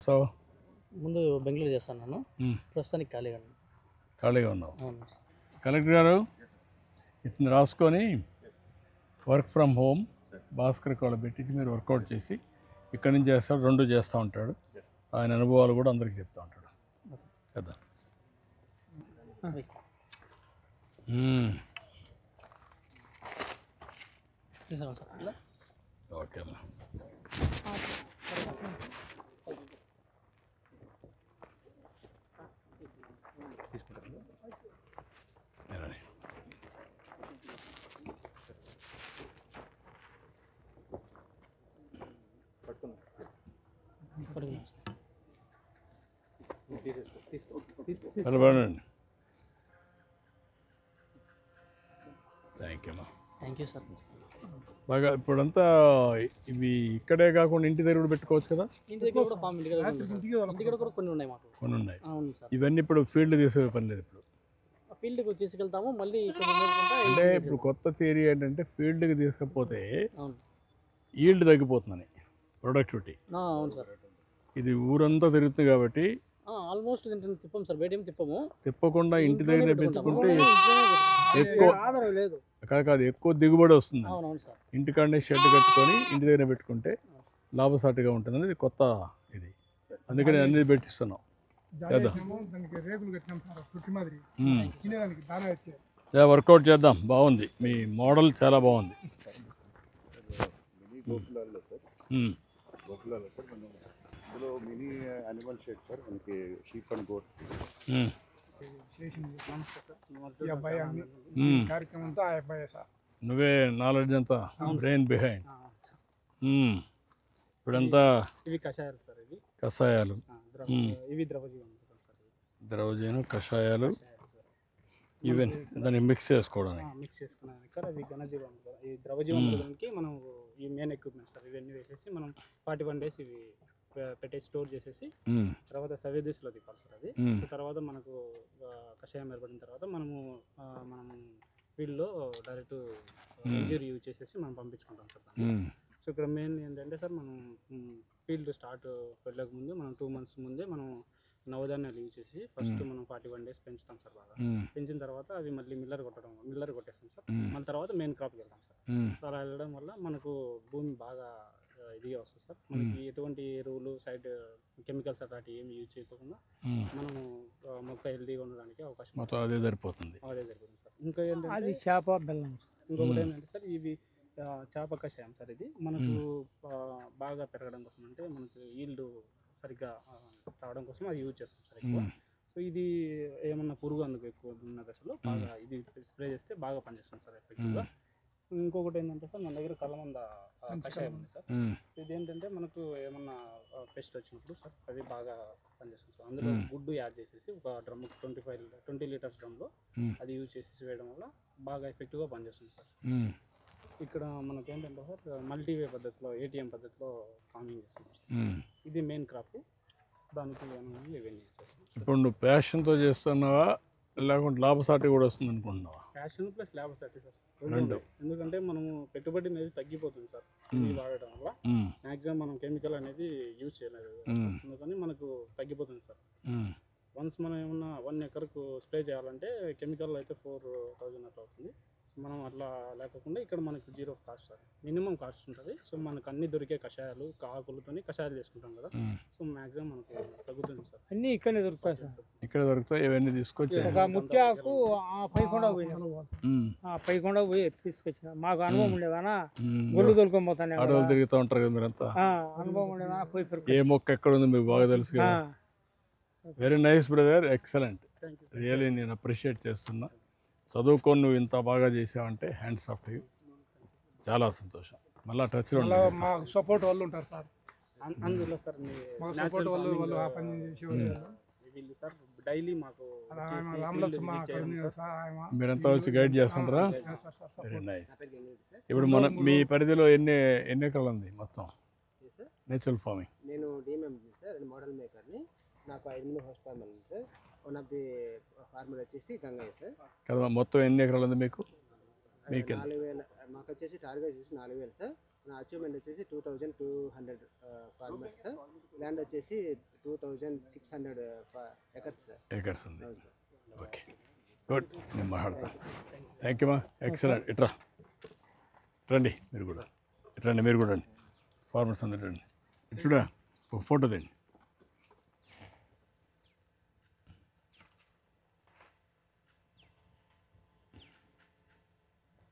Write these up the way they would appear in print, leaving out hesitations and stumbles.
చేస్తావు? ముందు బెంగళూరు చేస్తాను నేను. ప్రస్తుతానికి ఖాళీగా ఉన్నావు. అవును. కలెక్టర్ గారు ఇతను రాసుకొని work from home Bhaskar call పెట్టి మీరు వర్కౌట్ చేసి ఇక్కడి నుంచి చేస్తాడు, 2 చేస్తూ ఉంటాడు. ఆయన అనుభవాలు కూడా అందరికీ చెప్తూ ఉంటాడు కదా. ఓకే అమ్మా. నిలబడండి. Thank you sir. బాగా ఇప్పుడంతా ఇవి ఇక్కడే కాకుండా ఇంటి దగ్గర కూడా పెట్టుకోవచ్చు కదా. ఇంటి దగ్గర కూడా ఫామ్ ఇంటి దగ్గర కూడా కొన్ని ఉన్నాయి మాకు. కొన్ని ఉన్నాయి. అవును సార్. ఇవన్నీ ఇప్పుడు ఫీల్డ్ తీసే పని లేదు. ఇప్పుడు ఫీల్డ్కి తీసుకెళ్తాము మళ్ళీ. అంటే ఇప్పుడు కొత్త థియరీ ఏంటంటే ఫీల్డ్కి తీసుకపోతే ఈల్డ్ తగ్గిపోతుందని, ప్రొడక్టివిటీ. అవును సార్. ఇది ఊరంతా తిరుగుతుంది కాబట్టి ఆల్మోస్ట్ తిప్పం సార్, బయట ఏం తిప్పము. తిప్పకుండా ఇంటి దగ్గర పెంచుకుంటే ఎక్కువ లేదు కాదు, ఎక్కువ దిగుబడి వస్తుంది. ఇంటికాడనే షెడ్ కట్టుకొని ఇంటి దగ్గర పెట్టుకుంటే లాభసాటిగా ఉంటుంది అనేది కొత్త ఇది. అందుకని అన్ని పెట్టిస్తున్నాం కదా. వర్కౌట్ చేద్దాం. బాగుంది, మీ మోడల్ చాలా బాగుంది. మినీ యానిమల్ షెడ్ సార్, మనకి షీప్ అండ్ గోట్ నువ్వే నాలెడ్జ్ అంతా, బ్రెయిన్ బిహైండ్. ఇప్పుడంతా ఇవి కషాయాలు సార్. ఇవి కషాయాలు, ఇవి ద్రవజీవం, ద్రవజీవం కషాయాలు. ఈవెన్ దాన్ని మిక్స్ చేసుకోవడానికి సార్. అవి ఘనజీవం సార్. ఈ ద్రవజీవం మనం ఈ మెయిన్ ఎక్విప్మెంట్ సార్. ఇవన్నీ వేసేసి మనం 41 days ఇవి పెట్టేసి స్టోర్ చేసేసి తర్వాత సవేదీస్లో తిప్పాలి సార్. అది తర్వాత మనకు కషాయం ఏర్పడిన తర్వాత మనము ఫీల్డ్లో డైరెక్ట్ ఇంజరీ యూజ్ చేసేసి మనం పంపించుకుంటాం సార్. సో ఇక్కడ మెయిన్ ఏంటంటే సార్, మనం ఫీల్డ్ స్టార్ట్ వెళ్ళక ముందు మనం 2 months ముందే మనం నవధాన్యాలు యూజ్ చేసి ఫస్ట్ మనం 41 days పెంచుతాం సార్. బాగా పెంచిన తర్వాత అవి మళ్ళీ మిల్లర్ కొట్టేస్తాం సార్. మళ్ళీ తర్వాత మెయిన్ క్రాప్కి వెళ్తాం సార్. సో అలా వెళ్ళడం వల్ల మనకు భూమి బాగా ఇదిగా వస్తుంది సార్. మనకి ఎటువంటి ఎరువులు సైడ్ కెమికల్స్ అట్లాంటి ఏమి యూజ్ చేయకుండా మనము మొక్క హెల్తీగా ఉండడానికి అవకాశం అదే సరిపోతుంది సార్. ఇంకా ఏంటంటే చేప బెల్లం. ఇంకొకటి ఏంటంటే సార్, ఇవి చేప కషాయం సార్. ఇది మనకు బాగా పెరగడం కోసం, అంటే మనకు ఈల్డ్ సరిగ్గా రావడం కోసం అది యూజ్ చేస్తాం సార్ ఎక్కువ. సో ఇది ఏమన్నా పురుగు అందుకు ఎక్కువ ఉన్న దశలో బాగా ఇది స్ప్రే చేస్తే బాగా పనిచేస్తుంది సార్ ఎఫెక్టివ్గా. ఇంకొకటి ఏంటంటే సార్, మన దగ్గర కలమంద కషాయం ఉంది సార్. ఇది ఏంటంటే మనకు ఏమన్నా పెస్ట్ వచ్చినప్పుడు సార్ అది బాగా పనిచేస్తుంది సార్. అందులో గుడ్డు యాడ్ చేసేసి ఒక డ్రమ్ 20 liters డ్రమ్లో అది యూజ్ చేసేసి వేయడం వల్ల బాగా ఎఫెక్టివ్గా పనిచేస్తుంది సార్. ఇక్కడ మనకి ఏంటంటే సార్, మల్టీవే పద్ధతిలో, ATM పద్ధతిలో ఫార్మింగ్ చేస్తున్నాం. ఇది మెయిన్ క్రాప్. దానికి ఇవన్నీ ఇప్పుడు నువ్వు ప్యాషన్తో చేస్తున్నావా లేకుంటే లాభసాటి కూడా వస్తుంది అనుకుంటున్నావా? ప్యాషన్ ప్లస్ లాభసాటి సార్, రెండు. ఎందుకంటే మనము పెట్టుబడి అనేది తగ్గిపోతుంది సార్ ఇది వాడటం వల్ల. మ్యాక్సిమం మనం కెమికల్ అనేది యూజ్ చేయలేదు, అందుకని మనకు తగ్గిపోతుంది సార్. వన్స్ మనం ఏమన్నా 1 acreకు స్ప్రే చేయాలంటే కెమికల్ అయితే 4,000 అట్లా అవుతుంది. మనం అట్లా లేకుండా ఇక్కడ మనకు 0 కాస్ట్ సార్, మినిమం కాస్ట్ ఉంటుంది. సో మనకు అన్ని దొరికే కషాయాలు, ఆకులతో కషాయాలు చేసుకుంటాం కదా. సో మ్యాక్సిమం మనకు తగ్గుతుంది సార్. అన్నీ ఇక్కడనే దొరుకుతాయి సార్. ఇక్కడ దొరుకుతాయి. ఇవన్నీ తీసుకొచ్చి ఒక ముఖ్య ఆకు పైకొండ పోయి తీసుకొచ్చిన మాకు అనుభవం ఉండేదానా, గొల్లు తోలుకొని అడవులు తిరుగుతూ ఉంటారు కదా మీరంతా. అనుభవం ఉండేదానా పోయి ఏ మొక్క ఎక్కడ ఉంది మీకు బాగా తెలుసు కదా. Very nice brother, excellent. Really నేను అప్రిషియేట్ చేస్తున్నా. చదువుకొని నువ్వు ఇంత బాగా చేసావంటే హ్యాండ్స్ ఆఫ్ యూ. చాలా సంతోషం. మళ్ళీ టచ్లో మాకు సపోర్ట్ వాళ్ళు ఉంటారు సార్. అందులో సార్ మాకు సపోర్ట్ వాళ్ళు ఆ పని చేసేవాళ్ళు సార్. డైలీ మాకు మీరంతా వచ్చి గైడ్ చేస్తుంటారా? Very nice. ఇప్పుడు మీ పరిధిలో ఎన్ని ఎకరాలు ఉంది మొత్తం నేచురల్ ఫార్మింగ్? నేను డిఎంఎంజీ సార్, మోడల్ మేకర్ని. నాకు 5 హోస్ట్ ఫార్మర్ ఉంది sir. One of the farmer వచ్చేసి గంగయ్య సార్. కదా మొత్తం ఎన్ని ఎకరాలు ఉంది మీకు? మీకు 4,000. మాకు వచ్చేసి టార్గెట్ వచ్చేసి 4,000 సార్. నా అచీవ్మెంట్ వచ్చేసి 2200 ఫార్మర్స్ సార్. ల్యాండ్ వచ్చేసి 2600 ఎకర్స్ సార్. ఏకర్స్ ఉంది. Okay, good. నేను మాట్లాడతా. థ్యాంక్ యూ మా, ఎక్సలెంట్. ఇట్రా రండి, మీరు కూడా రండి, మీరు కూడా రండి. ఫార్మర్స్ అందరు రండి. ఇటు చూడా, ఒక ఫోటో తెండి.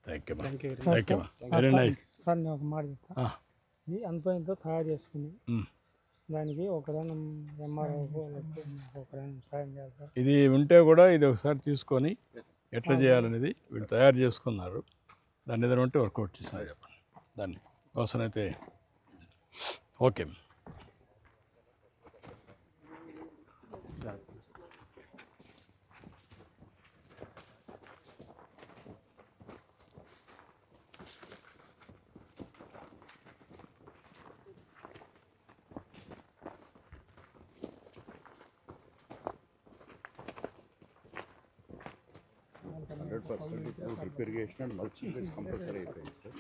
థ్యాంక్ యూ మా, థ్యాంక్ యూ మా, వెరీ నైస్. సార్ నేను ఒక మాట చెప్తా. ఇది అంతో ఇంతో తయారు చేసుకుని దానికి ఒకదానం ఎంఆర్ఓ ఒకదానం సాయం చేయాలి సార్. ఇది ఉంటే కూడా ఇది ఒకసారి తీసుకొని ఎట్లా చేయాలనేది వీళ్ళు తయారు చేసుకున్నారు. దాన్ని ఏదైనా ఉంటే వర్కౌట్ చేసినా చెప్పండి. దాన్ని అవసరమైతే okay. Drip irrigation and mulching is compulsory అయిపోయింది సార్.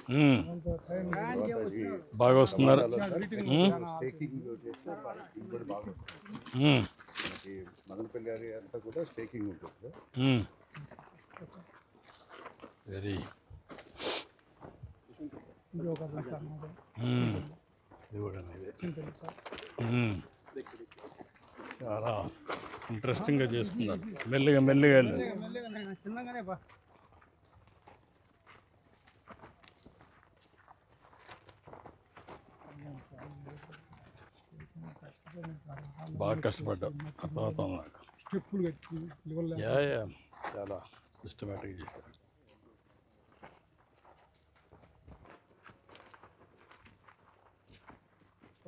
బాగా వస్తున్నారు. స్టేకింగ్ చేస్తే దిగుబడి బాగా వస్తుంది. మనకి మదనపల్లి ఏరియా అంతా కూడా స్టేకింగ్ ఉంటుంది సార్. వెరీ ఇది ఒక సార్ మాది. ఇది కూడా ఇదే. చింతలు సార్. చాలా ఇంట్రెస్టింగ్గా చేస్తున్నారు. మెల్లిగా మెల్లిగా వెళ్ళండి. చిన్నగానే బా. బాగా కష్టపడ్డాం, అర్థమవుతాం నాకు. స్టెప్పులు కట్టి లెవెల్ యా యా, చాలా సిస్టమేటిక్గా చేశారు.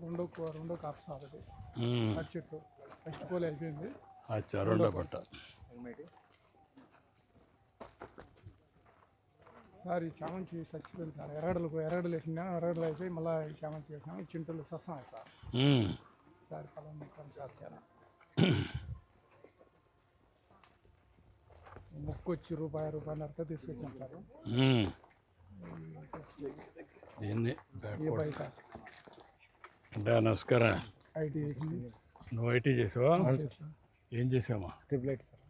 రెండో కాపు సార్ అది. అటు చెట్టు ఫస్ట్ పోల్ అయిపోయింది. అచ్చా, రెండో పట్ట. సార్ ఈ చామంతి చచ్చిపోయింది సార్. ఎర్రగడలు వేసినా, ఎర్రగడలు అయిపోయి మళ్ళీ ఈ చామంతి వేసినాము. చింతలు సస్తాయి సార్. సార్ పొలం మొత్తం సార్ చాలా మొక్కు వచ్చి రూపాయన్నరతో తీసుకొచ్చాం సార్. దీన్ని ఏ పై సార్ అంటే నమస్కారం. ఐటీ చేసింది. నువ్వు ఐటీ చేసావా? ఏం చేసావా? Triplet sir.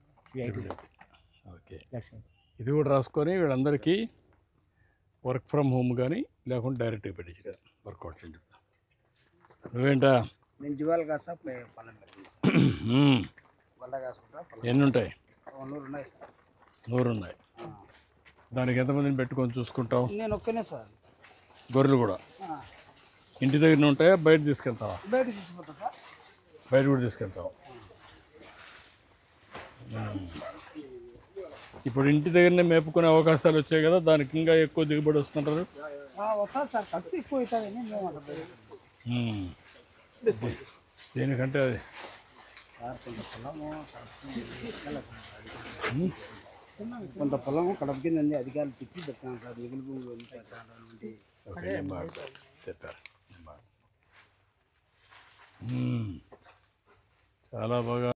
ఓకే, ఇది కూడా రాసుకొని వీళ్ళందరికీ వర్క్ ఫ్రమ్ హోమ్ కానీ లేకుంటే డైరెక్ట్గా పెట్టించా వర్కౌట్ చేయండి. నువ్వేంటా? నేను జివాల్ కాదు సార్. ఎన్ని ఉంటాయి? 100 ఉన్నాయి సార్. 100 ఉన్నాయి. దానికి ఎంతమందిని పెట్టుకొని చూసుకుంటావు? నేను ఒక్కనే సార్. గొర్రెలు కూడా ఇంటి దగ్గర ఉంటాయా, బయట తీసుకెళ్తావా? బయట తీసుకుంటా సార్. బయట కూడా తీసుకెళ్తావు. ఇప్పుడు ఇంటి దగ్గరనే మేపుకునే అవకాశాలు వచ్చాయి కదా, దానికి ఇంకా ఎక్కువ దిగుబడి వస్తుంటారు. వస్తారు సార్, ఖర్చు ఎక్కువ అవుతుందని దేనికంటే అది కొంత పొలం కడప కింద అధికారులు తిప్పి పెట్టాను సార్. మిగులు భూములు చెప్పారు. చాలా బాగా